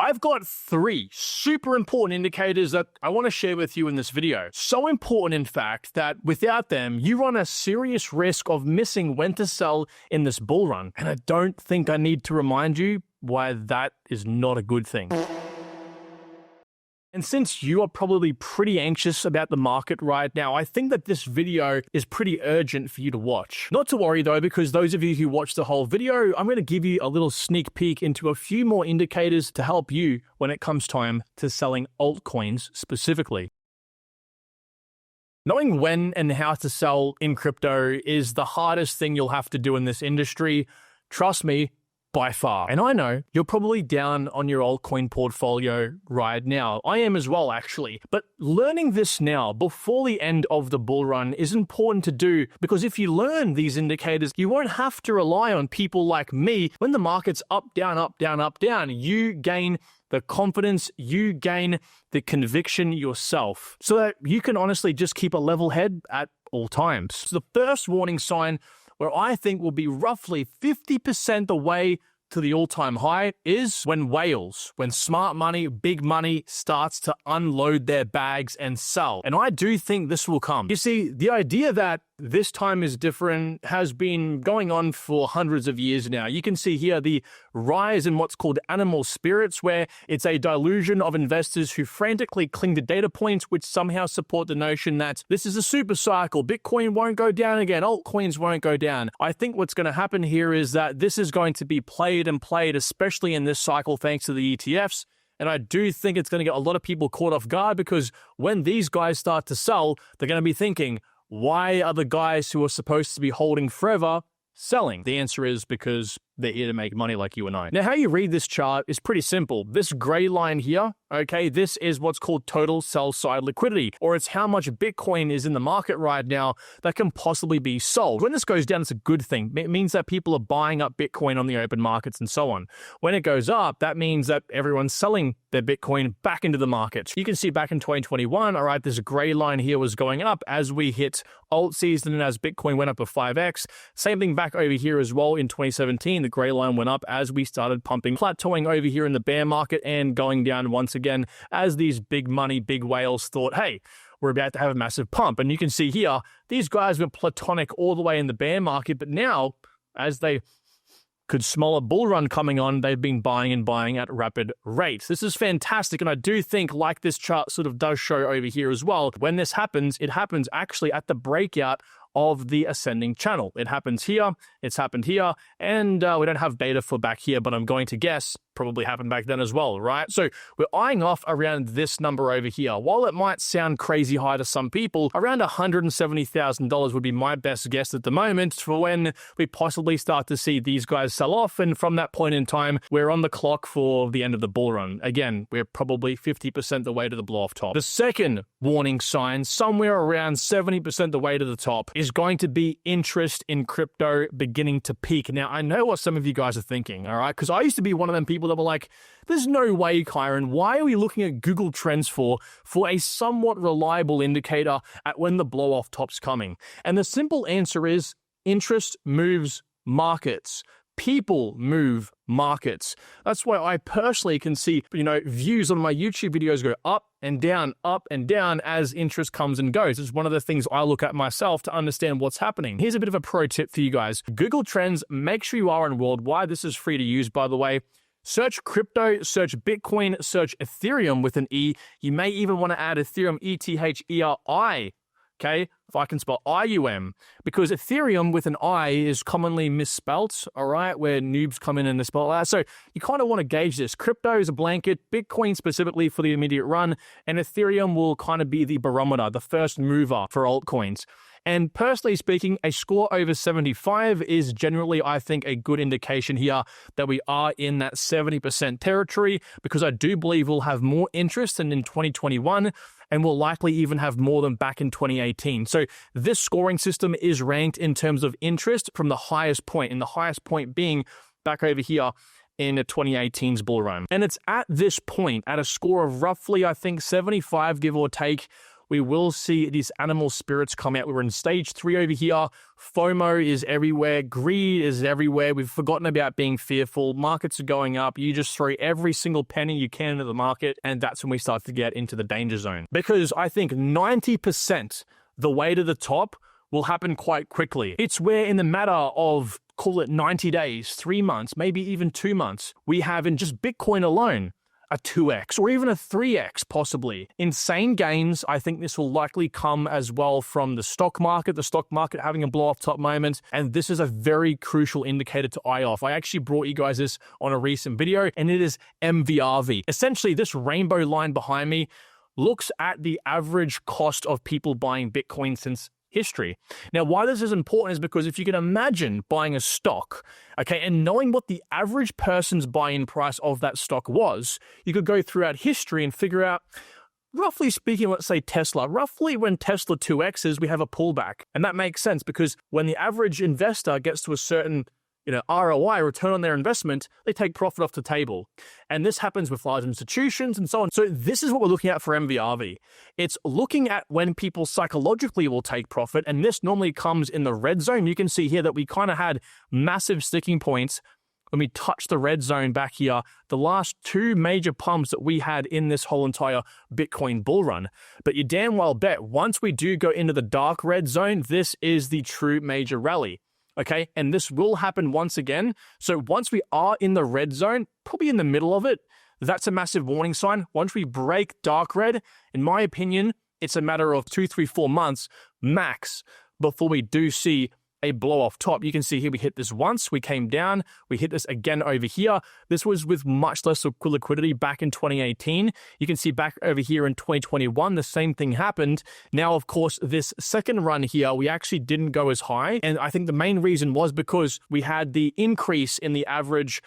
I've got 3 super important indicators that I want to share with you in this video. So important, in fact, that without them, you run a serious risk of missing when to sell in this bull run. And I don't think I need to remind you why that is not a good thing. And since you are probably pretty anxious about the market right now, I think that this video is pretty urgent for you to watch. Not to worry though, because those of you who watch the whole video, I'm going to give you a little sneak peek into a few more indicators to help you when it comes time to selling altcoins specifically. Knowing when and how to sell in crypto is the hardest thing you'll have to do in this industry. Trust me, by far. And I know you're probably down on your altcoin portfolio right now. I am as well, actually. But learning this now before the end of the bull run is important to do, because if you learn these indicators, you won't have to rely on people like me. When the market's up, down, up, down, up, down, you gain the confidence, you gain the conviction yourself, so that you can honestly just keep a level head at all times. So the first warning sign, where I think will be roughly 50% the way to the all-time high, is when whales, when smart money, big money starts to unload their bags and sell. And I do think this will come. You see, the idea that this time is different has been going on for hundreds of years now. You can see here the rise in what's called animal spirits, where it's a delusion of investors who frantically cling to data points which somehow support the notion that this is a super cycle, Bitcoin won't go down again, altcoins won't go down. I think what's going to happen here is that this is going to be played and played, especially in this cycle, thanks to the ETFs. And I do think it's going to get a lot of people caught off guard, because when these guys start to sell, they're going to be thinking, why are the guys who are supposed to be holding forever selling? The answer is because they're here to make money like you and I. Now, how you read this chart is pretty simple. This gray line here, okay, this is what's called total sell-side liquidity, or it's how much Bitcoin is in the market right now that can possibly be sold. When this goes down, it's a good thing. It means that people are buying up Bitcoin on the open markets and so on. When it goes up, that means that everyone's selling their Bitcoin back into the market. You can see back in 2021, all right, this gray line here was going up as we hit alt season and as Bitcoin went up to 5x. Same thing back over here as well in 2017. The gray line went up as we started pumping, plateauing over here in the bear market and going down once again as these big money, big whales thought, hey, we're about to have a massive pump. And you can see here, these guys were platonic all the way in the bear market, but now as they could smell a bull run coming on, they've been buying and buying at rapid rates. This is fantastic, and I do think, like this chart sort of does show over here as well, when this happens, it happens actually at the breakout of the ascending channel. It happens here, it's happened here, and we don't have data for back here, but I'm going to guess probably happened back then as well, right? So we're eyeing off around this number over here. While it might sound crazy high to some people, around $170,000 would be my best guess at the moment for when we possibly start to see these guys sell off, and from that point in time, we're on the clock for the end of the bull run. Again, we're probably 50% the way to the blow-off top. The second warning sign, somewhere around 70% the way to the top, is going to be interest in crypto beginning to peak. Now, I know what some of you guys are thinking, all right? Because I used to be one of them people that were like, there's no way, Kyron, why are we looking at Google Trends for a somewhat reliable indicator at when the blow-off top's coming? And the simple answer is interest moves markets. People move markets. That's why I personally can see, views on my YouTube videos go up and down as interest comes and goes. It's one of the things I look at myself to understand what's happening. Here's a bit of a pro tip for you guys. Google Trends, make sure you are on worldwide. This is free to use, by the way. Search crypto, search Bitcoin, search Ethereum with an E. You may even want to add Ethereum, ETHERI. Okay, if I can spell IUM, because Ethereum with an I is commonly misspelt, all right, where noobs come in and they spell that. So you kind of want to gauge this. Crypto is a blanket, Bitcoin specifically for the immediate run, and Ethereum will kind of be the barometer, the first mover for altcoins. And personally speaking, a score over 75 is generally, I think, a good indication here that we are in that 70% territory, because I do believe we'll have more interest than in 2021, and will likely even have more than back in 2018. So this scoring system is ranked in terms of interest from the highest point, and the highest point being back over here in 2018's bull run. And it's at this point, at a score of roughly, I think, 75, give or take, We will see these animal spirits come out. We're in stage 3 over here. FOMO is everywhere. Greed is everywhere. We've forgotten about being fearful. Markets are going up. You just throw every single penny you can into the market, and that's when we start to get into the danger zone. Because I think 90% the way to the top will happen quite quickly. It's where in the matter of, call it 90 days, 3 months, maybe even 2 months, we have in just Bitcoin alone, a 2x or even a 3x possibly. Insane gains. I think this will likely come as well from the stock market having a blow off top moment. And this is a very crucial indicator to eye off. I actually brought you guys this on a recent video, and it is MVRV. Essentially, this rainbow line behind me looks at the average cost of people buying Bitcoin since history. Now, why this is important is because if you can imagine buying a stock, okay, and knowing what the average person's buy-in price of that stock was, you could go throughout history and figure out, roughly speaking, let's say Tesla, roughly when Tesla 2x's, we have a pullback. And that makes sense because when the average investor gets to a certain ROI, return on their investment, they take profit off the table. And this happens with large institutions and so on. So this is what we're looking at for MVRV. It's looking at when people psychologically will take profit, and this normally comes in the red zone. You can see here that we kind of had massive sticking points when we touched the red zone back here, the last 2 major pumps that we had in this whole entire Bitcoin bull run. But you damn well bet once we do go into the dark red zone, this is the true major rally. Okay, and this will happen once again. So once we are in the red zone, probably in the middle of it, that's a massive warning sign. Once we break dark red, in my opinion, it's a matter of 2, 3, 4 months max before we do see a blow off top. You can see here we hit this once, we came down, we hit this again over here. This was with much less liquidity back in 2018. You can see back over here in 2021, the same thing happened. Now, of course, this second run here, we actually didn't go as high. And I think the main reason was because we had the increase in the average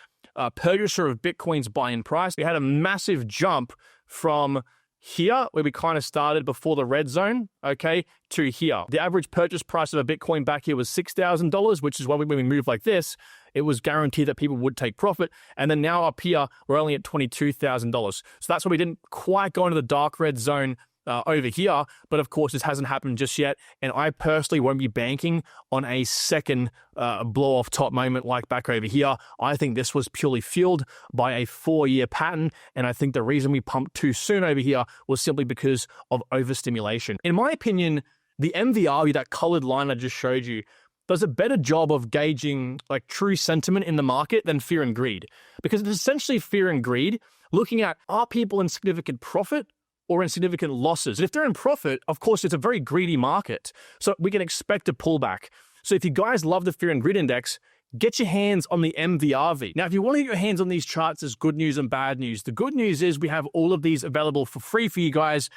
purchaser of Bitcoin's buy-in price. We had a massive jump from here, where we kind of started before the red zone, okay, to here. The average purchase price of a Bitcoin back here was $6,000, which is why when we move like this, it was guaranteed that people would take profit. And then now up here, we're only at $22,000. So that's why we didn't quite go into the dark red zone over here. But of course, this hasn't happened just yet. And I personally won't be banking on a second blow off top moment like back over here. I think this was purely fueled by a 4-year pattern. And I think the reason we pumped too soon over here was simply because of overstimulation. In my opinion, the MVRV, that colored line I just showed you, does a better job of gauging like true sentiment in the market than fear and greed. Because it's essentially fear and greed, looking at, are people in significant profit or in significant losses? And if they're in profit, of course, it's a very greedy market. So we can expect a pullback. So if you guys love the fear and greed index, get your hands on the MVRV. Now, if you want to get your hands on these charts, there's good news and bad news. The good news is we have all of these available for free for you guys,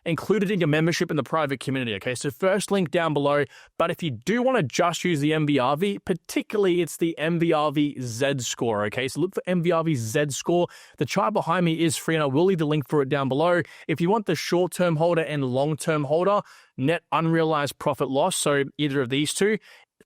included in your membership in the private community, okay? So first link down below. But if you do want to just use the MVRV, particularly it's the MVRV Z score, okay? So look for MVRV Z score. The chart behind me is free, and I will leave the link for it down below. If you want the short-term holder and long-term holder, net unrealized profit loss, so either of these two,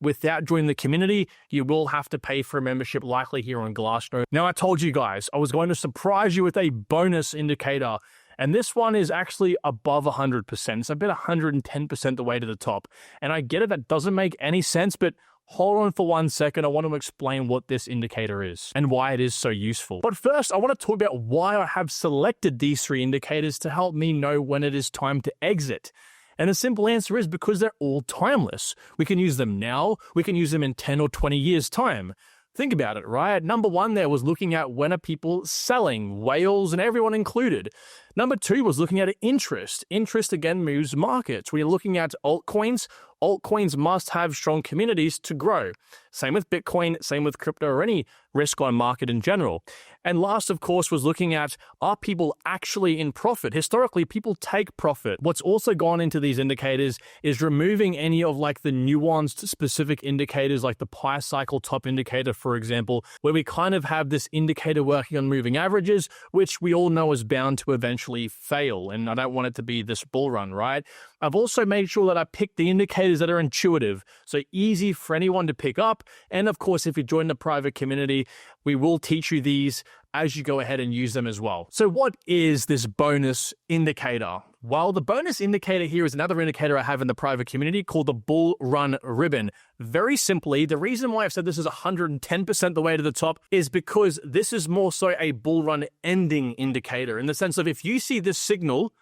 without joining the community, you will have to pay for a membership, likely here on Glassnode. Now, I told you guys, I was going to surprise you with a bonus indicator. And this one is actually above 100%. It's about 110% the way to the top. And I get it, that doesn't make any sense, but hold on for 1 second. I want to explain what this indicator is and why it is so useful. But first, I want to talk about why I have selected these 3 indicators to help me know when it is time to exit. And the simple answer is because they're all timeless. We can use them now. We can use them in 10 or 20 years' time. Think about it, right? Number 1 there was looking at when are people selling, whales and everyone included. Number 2 was looking at interest. Interest, again, moves markets. When you're looking at altcoins, altcoins must have strong communities to grow. Same with Bitcoin, same with crypto or any risk on market in general. And last, of course, was looking at, are people actually in profit? Historically, people take profit. What's also gone into these indicators is removing any of like the nuanced specific indicators like the pi cycle top indicator, for example, where we kind of have this indicator working on moving averages, which we all know is bound to eventually fail. And I don't want it to be this bull run, right? I've also made sure that I pick the indicators that are intuitive, so easy for anyone to pick up. And of course, if you join the private community, we will teach you these as you go ahead and use them as well. So what is this bonus indicator? While the bonus indicator here is another indicator I have in the private community called the bull run ribbon. Very simply, the reason why I've said this is 110% the way to the top is because this is more so a bull run ending indicator, in the sense of if you see this signal,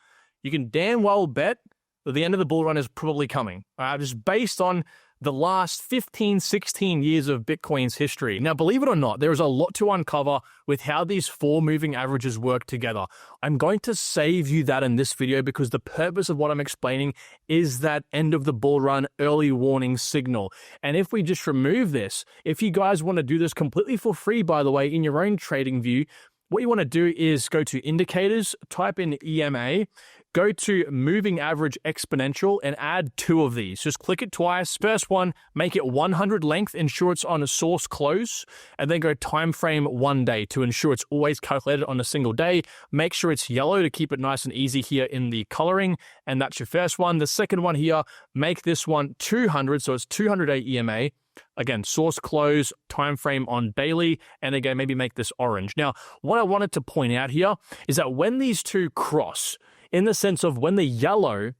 you can damn well bet that the end of the bull run is probably coming. Just based on the last 15, 16 years of Bitcoin's history. Now, believe it or not, there is a lot to uncover with how these 4 moving averages work together. I'm going to save you that in this video because the purpose of what I'm explaining is that end of the bull run early warning signal. And if we just remove this, if you guys want to do this completely for free, by the way, in your own trading view, what you want to do is go to indicators, type in EMA, go to moving average exponential and add 2 of these. Just click it twice. First one, make it 100 length, ensure it's on a source close, and then go time frame 1 day to ensure it's always calculated on a single day. Make sure it's yellow to keep it nice and easy here in the coloring, and that's your first one. The second one here, make this one 200, so it's 200-day EMA. Again, source close, time frame on daily, and again, maybe make this orange. Now, what I wanted to point out here is that when these two cross, in the sense of when the yellow,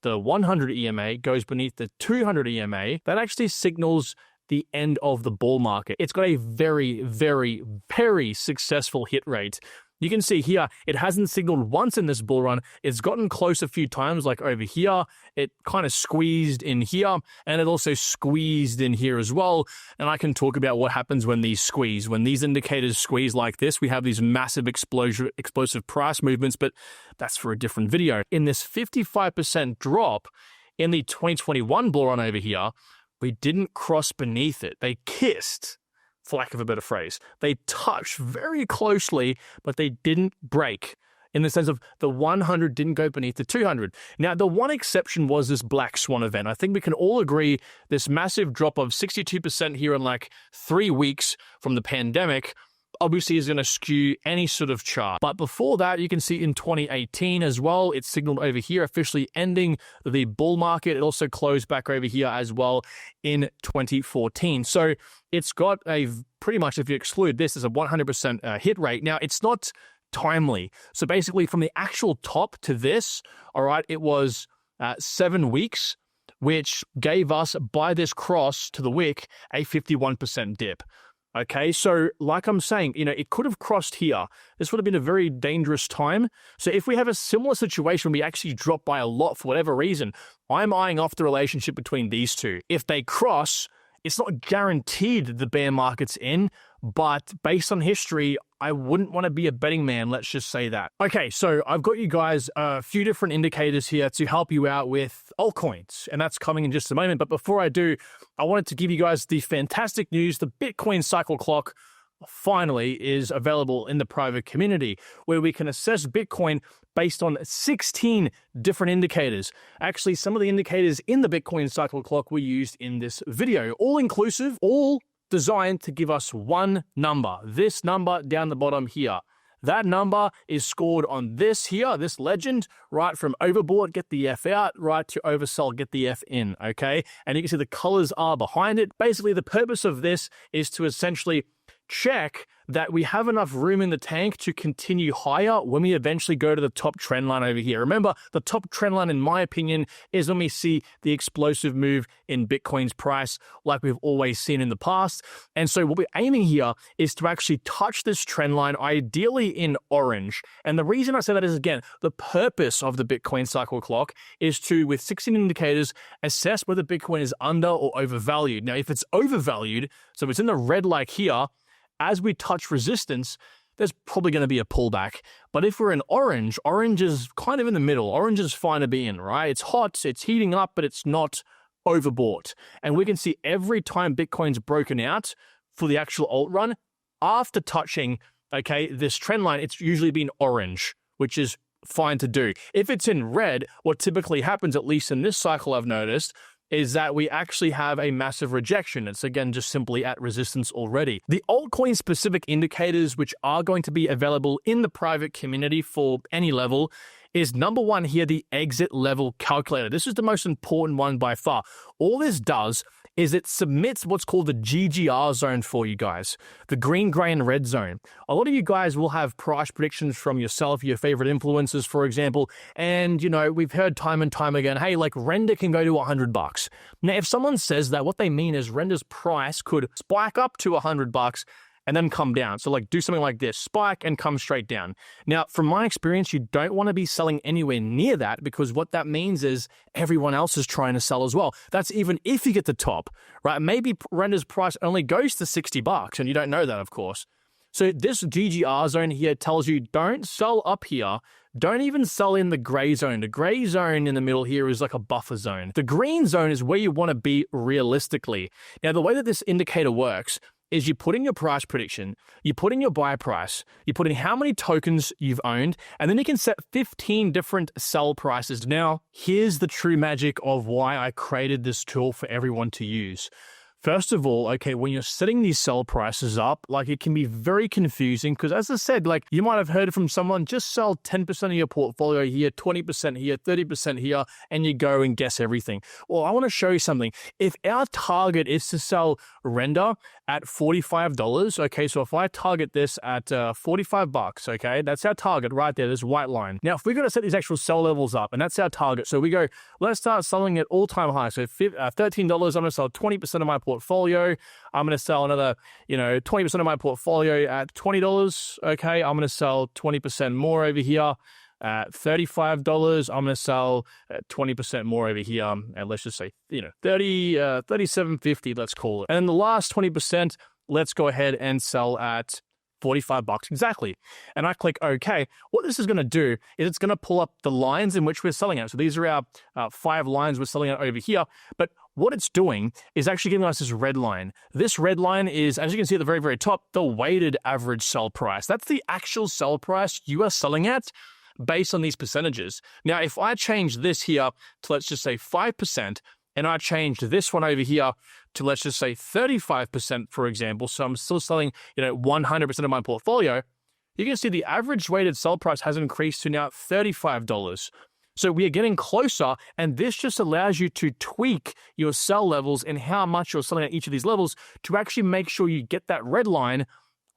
the 100 EMA, goes beneath the 200 EMA, that actually signals the end of the bull market. It's got a very, very, very successful hit rate. You can see here, it hasn't signaled once in this bull run. It's gotten close a few times, like over here. It kind of squeezed in here, and it also squeezed in here as well. And I can talk about what happens when these squeeze. When these indicators squeeze like this, we have these massive explosive price movements, but that's for a different video. In this 55% drop in the 2021 bull run over here, we didn't cross beneath it. They kissed, for lack of a better phrase. They touched very closely, but they didn't break, in the sense of the 100 didn't go beneath the 200. Now, the one exception was this black swan event. I think we can all agree this massive drop of 62% here in like 3 weeks from the pandemic obviously is going to skew any sort of chart. But before that, you can see in 2018 as well, it signaled over here, officially ending the bull market. It also closed back over here as well in 2014. So it's got a pretty much, if you exclude this, is a 100% hit rate. Now, it's not timely. So basically from the actual top to this, all right, it was 7 weeks, which gave us, by this cross to the wick, a 51% dip. Okay, so like I'm saying, it could have crossed here. This would have been a very dangerous time. So if we have a similar situation, we actually drop by a lot for whatever reason, I'm eyeing off the relationship between these two. If they cross, it's not guaranteed the bear market's in, but based on history, I wouldn't want to be a betting man, let's just say that. Okay, so I've got you guys a few different indicators here to help you out with altcoins, and that's coming in just a moment. But before I do, I wanted to give you guys the fantastic news. The Bitcoin cycle clock finally is available in the private community, where we can assess Bitcoin based on 16 different indicators. Actually, some of the indicators in the Bitcoin cycle clock were used in this video, all inclusive, all designed to give us one number, this number down the bottom here. That number is scored on this here, this legend, right from overbought, get the F out, right to oversell, get the F in, okay? And you can see the colors are behind it. Basically, the purpose of this is to essentially check that we have enough room in the tank to continue higher when we eventually go to the top trend line over here. Remember, the top trend line, in my opinion, is when we see the explosive move in Bitcoin's price like we've always seen in the past. And so what we're aiming here is to actually touch this trend line, ideally in orange. And the reason I say that is, again, the purpose of the Bitcoin cycle clock is to, with 16 indicators, assess whether Bitcoin is under or overvalued. Now, if it's overvalued, so it's in the red like here, as we touch resistance, there's probably going to be a pullback. But if we're in orange, orange is kind of in the middle. Orange is fine to be in, right? It's hot, it's heating up, but it's not overbought. And we can see every time Bitcoin's broken out for the actual alt run, after touching, okay, this trend line, it's usually been orange, which is fine to do. If it's in red, what typically happens, at least in this cycle I've noticed, is that we actually have a massive rejection. It's, again, just simply at resistance already. The altcoin specific indicators, which are going to be available in the private community for any level, is number one here, the exit level calculator. This is the most important one by far. All this does is it submits what's called the GGR zone for you guys, the green, gray, and red zone. A lot of you guys will have price predictions from yourself, your favorite influencers, for example, and, you know, we've heard time and time again, hey, like render can go to $100. Now, if someone says that, what they mean is render's price could spike up to $100 and then come down. So like do something like this, spike and come straight down. Now, from my experience, you don't want to be selling anywhere near that, because what that means is everyone else is trying to sell as well. That's even if you get the top, right? Maybe render's price only goes to $60 and you don't know that, of course. So this GGR zone here tells you don't sell up here. Don't even sell in the gray zone. The gray zone in the middle here is like a buffer zone. The green zone is where you want to be realistically. Now, the way that this indicator works is you put in your price prediction, you put in your buy price, you put in how many tokens you've owned, and then you can set 15 different sell prices. Now, here's the true magic of why I created this tool for everyone to use. First of all, okay, when you're setting these sell prices up, like it can be very confusing because, as I said, like you might have heard from someone, just sell 10% of your portfolio here, 20% here, 30% here, and you go and guess everything. Well, I want to show you something. If our target is to sell render at $45, okay, so if I target this at $45, okay, that's our target right there, this white line. Now, if we're going to set these actual sell levels up, and that's our target, so we go, let's start selling at all-time high. So $13, I'm going to sell 20% of my portfolio. I'm going to sell another, 20% of my portfolio at $20. Okay, I'm going to sell 20% more over here at $35. I'm going to sell 20% more over here. And let's just say, $37.50, let's call it. And then the last 20%, let's go ahead and sell at $45 exactly. And I click OK. What this is going to do is it's going to pull up the lines in which we're selling at. So these are our 5 lines we're selling at over here. But what it's doing is actually giving us this red line. This red line is, as you can see at the very, very top, the weighted average sell price. That's the actual sell price you are selling at based on these percentages. Now, if I change this here to, let's just say 5%, and I changed this one over here to, let's just say 35%, for example, so I'm still selling, 100% of my portfolio, you can see the average weighted sell price has increased to now $35. So we are getting closer, and this just allows you to tweak your sell levels and how much you're selling at each of these levels to actually make sure you get that red line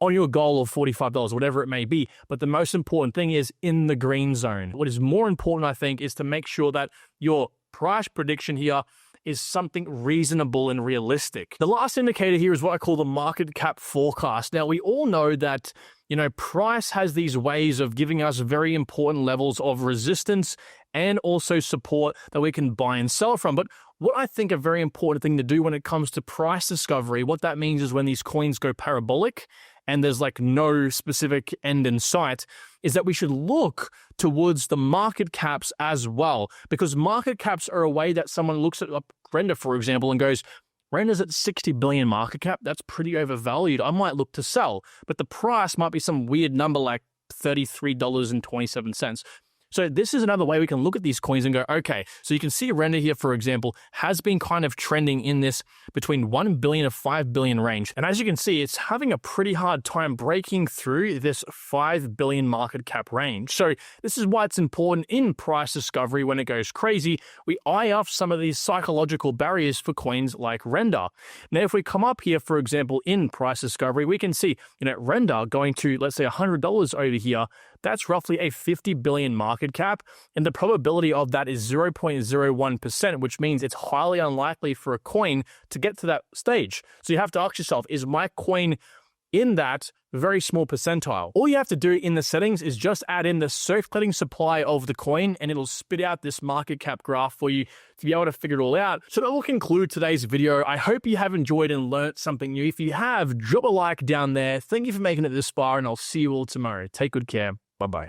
on your goal of $45, whatever it may be. But the most important thing is in the green zone. What is more important, I think, is to make sure that your price prediction here is something reasonable and realistic. The last indicator here is what I call the market cap forecast. Now, we all know that, price has these ways of giving us very important levels of resistance and also support that we can buy and sell from. But what I think a very important thing to do when it comes to price discovery, what that means is when these coins go parabolic and there's like no specific end in sight, is that we should look towards the market caps as well, because market caps are a way that someone looks at Render, for example, and goes, Render's at 60 billion market cap. That's pretty overvalued. I might look to sell, but the price might be some weird number like $33.27. So this is another way we can look at these coins and go, okay, so you can see Render here, for example, has been kind of trending in this between 1 billion to 5 billion range. And as you can see, it's having a pretty hard time breaking through this 5 billion market cap range. So this is why it's important in price discovery when it goes crazy. We eye off some of these psychological barriers for coins like Render. Now, if we come up here, for example, in price discovery, we can see, Render going to, let's say, $100 over here. That's roughly a 50 billion market cap, and the probability of that is 0.01%, which means it's highly unlikely for a coin to get to that stage. So you have to ask yourself, is my coin in that very small percentile? All you have to do in the settings is just add in the circulating supply of the coin, and it'll spit out this market cap graph for you to be able to figure it all out. So that will conclude today's video. I hope you have enjoyed and learnt something new. If you have, drop a like down there. Thank you for making it this far, and I'll see you all tomorrow. Take good care. Bye-bye.